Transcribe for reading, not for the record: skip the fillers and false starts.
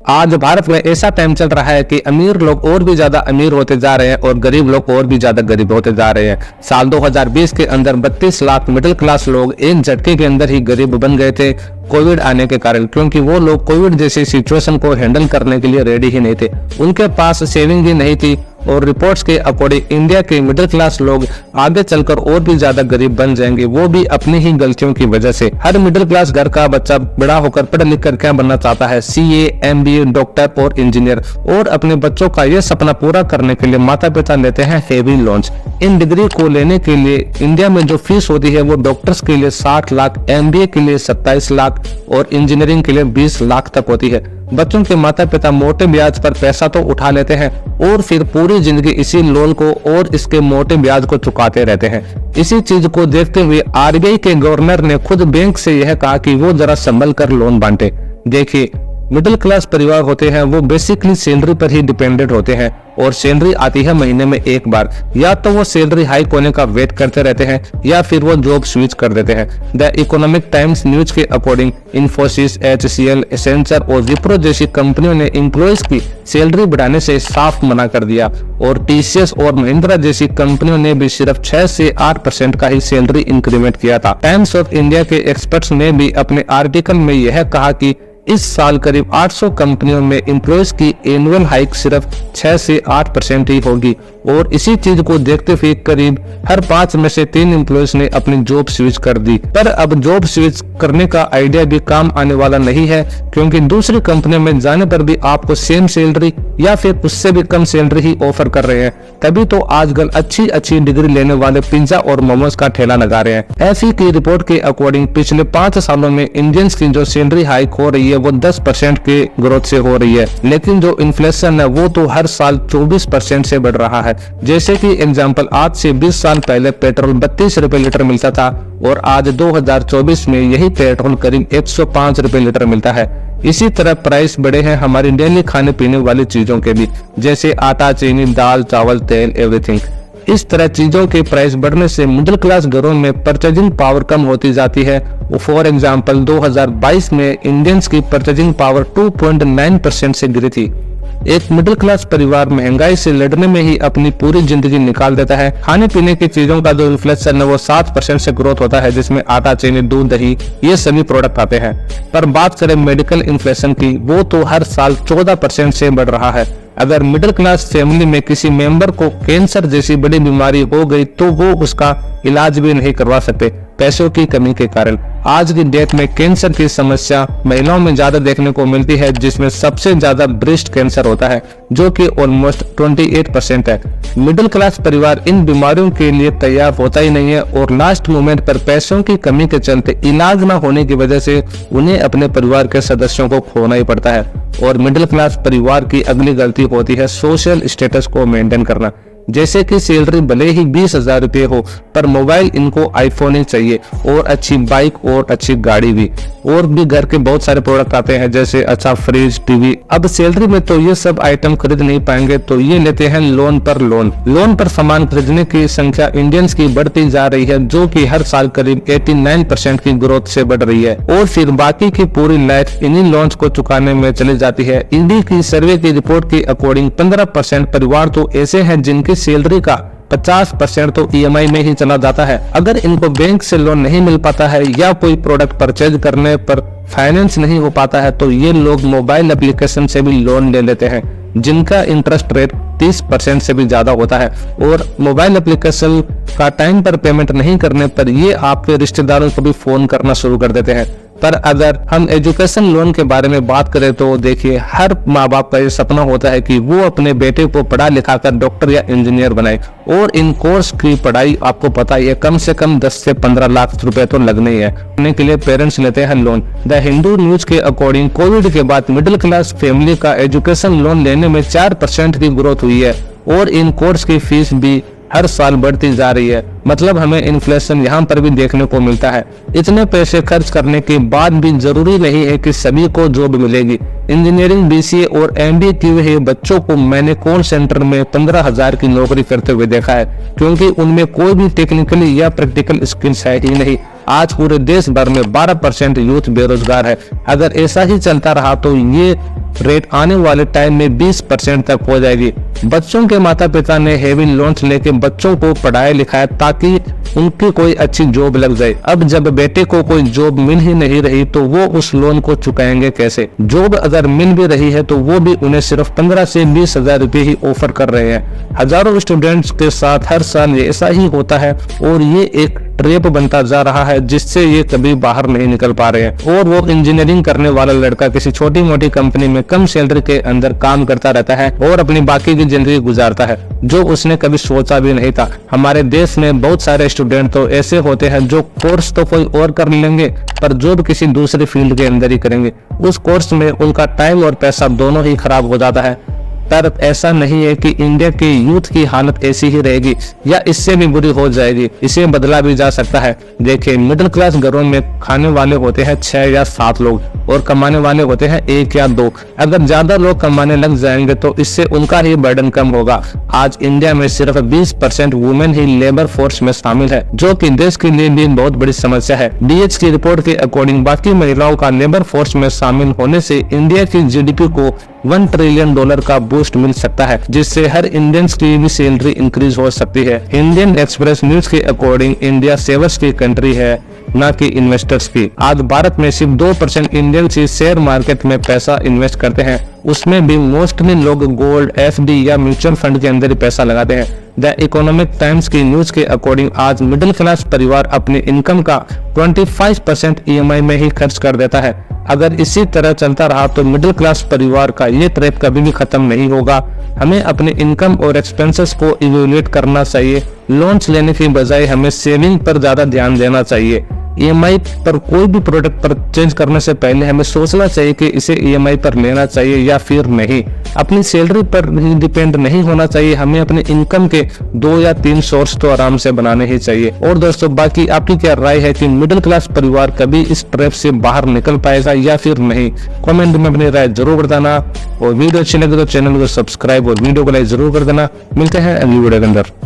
आज भारत में ऐसा टाइम चल रहा है कि अमीर लोग और भी ज्यादा अमीर होते जा रहे हैं और गरीब लोग और भी ज्यादा गरीब होते जा रहे हैं। साल 2020 के अंदर 32 लाख मिडिल क्लास लोग एक झटके के अंदर ही गरीब बन गए थे कोविड आने के कारण, क्योंकि वो लोग कोविड जैसी सिचुएशन को हैंडल करने के लिए रेडी ही नहीं थे, उनके पास सेविंग ही नहीं थी। और रिपोर्ट्स के अकॉर्डिंग इंडिया के मिडिल क्लास लोग आगे चलकर और भी ज्यादा गरीब बन जाएंगे, वो भी अपनी ही गलतियों की वजह से। हर मिडिल क्लास घर का बच्चा बड़ा होकर पढ़ लिख कर क्या बनना चाहता है, सीए, एमबीए, डॉक्टर और इंजीनियर। और अपने बच्चों का यह सपना पूरा करने के लिए माता पिता लेते हैं हेवी लोन्स। इन डिग्री को लेने के लिए इंडिया में जो फीस होती है वो डॉक्टर्स के लिए 60 लाख, एमबीए के लिए 27 लाख और इंजीनियरिंग के लिए 20 लाख तक होती है। बच्चों के माता पिता मोटे ब्याज पर पैसा तो उठा लेते हैं और फिर पूरी जिंदगी इसी लोन को और इसके मोटे ब्याज को चुकाते रहते हैं। इसी चीज को देखते हुए आरबीआई के गवर्नर ने खुद बैंक से यह कहा कि वो जरा संभल कर लोन बांटे। देखिए, मिडिल क्लास परिवार होते हैं वो बेसिकली सैलरी पर ही डिपेंडेंट होते हैं और सैलरी आती है महीने में एक बार। या तो वो सैलरी हाइक होने का वेट करते रहते हैं या फिर वो जॉब स्विच कर देते हैं। द इकोनॉमिक टाइम्स न्यूज के अकॉर्डिंग इन्फोसिस, एचसीएल, एसेंचर और विप्रो जैसी कंपनियों ने एम्प्लॉयज की सैलरी बढ़ाने से साफ मना कर दिया और टीसीएस और महिंद्रा जैसी कंपनियों ने भी सिर्फ 6 से 8% का ही सैलरी इंक्रीमेंट किया था। टाइम्स ऑफ इंडिया के एक्सपर्ट्स ने भी अपने आर्टिकल में यह कहा कि इस साल करीब 800 कंपनियों में एम्प्लॉयज की एनुअल हाइक सिर्फ 6 से 8% ही होगी और इसी चीज को देखते हुए करीब हर 5 में से 3 एम्प्लॉयज ने अपनी जॉब स्विच कर दी। पर अब जॉब स्विच करने का आइडिया भी काम आने वाला नहीं है, क्योंकि दूसरी कंपनी में जाने पर भी आपको सेम सैलरी या फिर उससे भी कम सैलरी ही ऑफर कर रहे हैं। तभी तो आजकल अच्छी डिग्री लेने वाले पिज्जा और मोमोज का ठेला लगा रहे हैं। एफई की रिपोर्ट के अकॉर्डिंग पिछले 5 सालों में इंडियंस की जो सैलरी हाइक हो रही है वो 10% के ग्रोथ से हो रही है, लेकिन जो इन्फ्लेशन है वो तो हर साल 24% से बढ़ रहा है। जैसे कि एग्जांपल, आज से 20 साल पहले पेट्रोल 32 रुपए लीटर मिलता था और आज 2024 में यही पेट्रोल करीब 105 रुपए लीटर मिलता है। इसी तरह प्राइस बढ़े हैं हमारी डेली खाने पीने वाली चीजों के भी, जैसे आटा, चीनी, दाल, चावल, तेल, एवरीथिंग। इस तरह चीजों के प्राइस बढ़ने से मिडिल क्लास घरों में परचेजिंग पावर कम होती जाती है। फॉर एग्जांपल, 2022 में इंडियंस की परचेजिंग पावर 2.9% से गिरी थी। एक मिडिल क्लास परिवार महंगाई से लड़ने में ही अपनी पूरी जिंदगी निकाल देता है। खाने पीने की चीजों का जो इन्फ्लेशन है वो 7% से ग्रोथ होता है, जिसमें आटा, चीनी, दूध, दही ये सभी प्रोडक्ट आते हैं। पर बात करें मेडिकल इन्फ्लेशन की, वो तो हर साल 14% से बढ़ रहा है। अगर मिडिल क्लास फैमिली में किसी मेंबर को कैंसर जैसी बड़ी बीमारी हो गई तो वो उसका इलाज भी नहीं करवा सकते पैसों की कमी के कारण। आज की डेट में कैंसर की समस्या महिलाओं में ज्यादा देखने को मिलती है, जिसमें सबसे ज्यादा ब्रेस्ट कैंसर होता है जो कि ऑलमोस्ट 28% है। मिडिल क्लास परिवार इन बीमारियों के लिए तैयार होता ही नहीं है और लास्ट मोमेंट पर पैसों की कमी के चलते इलाज न होने की वजह से उन्हें अपने परिवार के सदस्यों को खोना ही पड़ता है। और मिडिल क्लास परिवार की अगली गलती होती है सोशल स्टेटस को मेंटेन करना। जैसे कि सैलरी भले ही 20,000 रुपये हो, पर मोबाइल इनको आईफोन ही चाहिए और अच्छी बाइक और अच्छी गाड़ी भी, और भी घर के बहुत सारे प्रोडक्ट आते हैं जैसे अच्छा फ्रिज, टीवी। अब सैलरी में तो ये सब आइटम खरीद नहीं पाएंगे तो ये लेते हैं लोन पर लोन। लोन पर सामान खरीदने की संख्या इंडियंस की बढ़ती जा रही है, जो कि हर साल करीब 89% की ग्रोथ से बढ़ रही है और फिर बाकी की पूरी लाइफ इन्हीं लोन्स को चुकाने में चली जाती है। ईडी की सर्वे की रिपोर्ट के अकॉर्डिंग 15% परिवार तो ऐसे हैं जिनकी सैलरी का 50% तो ईएमआई में ही चला जाता है। अगर इनको बैंक से लोन नहीं मिल पाता है या कोई प्रोडक्ट परचेज करने पर फाइनेंस नहीं हो पाता है तो ये लोग मोबाइल एप्लीकेशन से भी लोन ले लेते हैं, जिनका इंटरेस्ट रेट 30% से भी ज्यादा होता है। और मोबाइल एप्लीकेशन का टाइम पर पेमेंट नहीं करने पर ये आपके रिश्तेदारों को भी फोन करना शुरू कर देते हैं। पर अगर हम एजुकेशन लोन के बारे में बात करें तो देखिए, हर माँ बाप का ये सपना होता है कि वो अपने बेटे को पढ़ा लिखा कर डॉक्टर या इंजीनियर बनाए, और इन कोर्स की पढ़ाई आपको पता ही है कम से कम 10 से 15 लाख रुपए तो लगने ही है। पढ़ने के लिए पेरेंट्स लेते हैं लोन। द हिंदू न्यूज के अकॉर्डिंग कोविड के बाद मिडिल क्लास फैमिली का एजुकेशन लोन लेने में 4% की ग्रोथ हुई है और इन कोर्स की फीस भी हर साल बढ़ती जा रही है। मतलब हमें इन्फ्लेशन यहाँ पर भी देखने को मिलता है। इतने पैसे खर्च करने के बाद भी जरूरी नहीं है कि सभी को जॉब मिलेगी। इंजीनियरिंग, बीसीए और एमबीए किए हुए बच्चों को मैंने कॉल सेंटर में 15,000 की नौकरी करते हुए देखा है, क्योंकि उनमें कोई भी टेक्निकली या प्रैक्टिकल स्किल्स है ही नहीं। आज पूरे देश भर में 12% यूथ बेरोजगार है। अगर ऐसा ही चलता रहा तो ये रेट आने वाले टाइम में 20% तक हो जाएगी। बच्चों के माता पिता ने हेवी लोन्स लेके बच्चों को पढ़ाया लिखाया ताकि उनकी कोई अच्छी जॉब लग जाए। अब जब बेटे को कोई जॉब मिल ही नहीं रही तो वो उस लोन को चुकाएंगे कैसे? जॉब अगर मिल भी रही है तो वो भी उन्हें सिर्फ 15 से 20,000 रुपए ही ऑफर कर रहे हैं। हजारों स्टूडेंट्स के साथ हर साल ऐसा ही होता है और ये एक ट्रैप बनता जा रहा है जिससे ये कभी बाहर नहीं निकल पा रहे हैं। और वो इंजीनियरिंग करने वाला लड़का किसी छोटी मोटी कंपनी में कम सैलरी के अंदर काम करता रहता है और अपनी बाकी की जिंदगी गुजारता है, जो उसने कभी सोचा भी नहीं था। हमारे देश में बहुत सारे स्टूडेंट तो ऐसे होते हैं जो कोर्स तो कोई और कर लेंगे पर जॉब किसी दूसरे फील्ड के अंदर ही करेंगे। उस कोर्स में उनका टाइम और पैसा दोनों ही खराब हो जाता है। पर ऐसा नहीं है कि इंडिया के यूथ की हालत ऐसी ही रहेगी या इससे भी बुरी हो जाएगी। इसे बदला भी जा सकता है। देखिए, मिडिल क्लास घरों में खाने वाले होते हैं 6 या 7 लोग और कमाने वाले होते हैं 1 या 2। अगर ज्यादा लोग कमाने लग जाएंगे तो इससे उनका ही बर्डन कम होगा। आज इंडिया में सिर्फ 20% वुमेन ही लेबर फोर्स में शामिल है, जो कि देश के लिए भी बहुत बड़ी समस्या है। DH की रिपोर्ट के अकॉर्डिंग बाकी महिलाओं का लेबर फोर्स में शामिल होने से इंडिया की GDP को $1 ट्रिलियन का बूस्ट मिल सकता है, जिससे हर इंडियंस की भी सैलरी इंक्रीज हो सकती है। इंडियन एक्सप्रेस न्यूज के अकॉर्डिंग इंडिया सेवर्स की कंट्री है, न कि इन्वेस्टर्स की। आज भारत में सिर्फ 2% इंडियंस ही शेयर मार्केट में पैसा इन्वेस्ट करते हैं, उसमें भी मोस्टली लोग गोल्ड, FD या म्यूचुअल फंड के अंदर ही पैसा लगाते हैं। द इकोनॉमिक टाइम्स की न्यूज के अकॉर्डिंग आज मिडिल क्लास परिवार अपनी इनकम का 25% EMI में ही खर्च कर देता है। अगर इसी तरह चलता रहा तो मिडिल क्लास परिवार का ये ट्रैप कभी भी खत्म नहीं होगा। हमें अपने इनकम और एक्सपेंसेस को इवैल्यूएट करना चाहिए। लोन्स लेने की बजाय हमें सेविंग पर ज्यादा ध्यान देना चाहिए। EMI पर कोई भी प्रोडक्ट परचेज करने से पहले हमें सोचना चाहिए कि इसे EMI पर लेना चाहिए या फिर नहीं। अपनी सैलरी पर डिपेंड नहीं होना चाहिए। हमें अपने इनकम के 2 या 3 सोर्स तो आराम से बनाने ही चाहिए। और दोस्तों, बाकी आपकी क्या राय है कि मिडिल क्लास परिवार कभी इस ट्रैप से बाहर निकल पाएगा या फिर नहीं? कमेंट में अपनी राय जरूर बताना और वीडियो अच्छी लगे तो चैनल को सब्सक्राइब और वीडियो को लाइक जरूर कर देना। मिलते हैं अगली वीडियो के अंदर।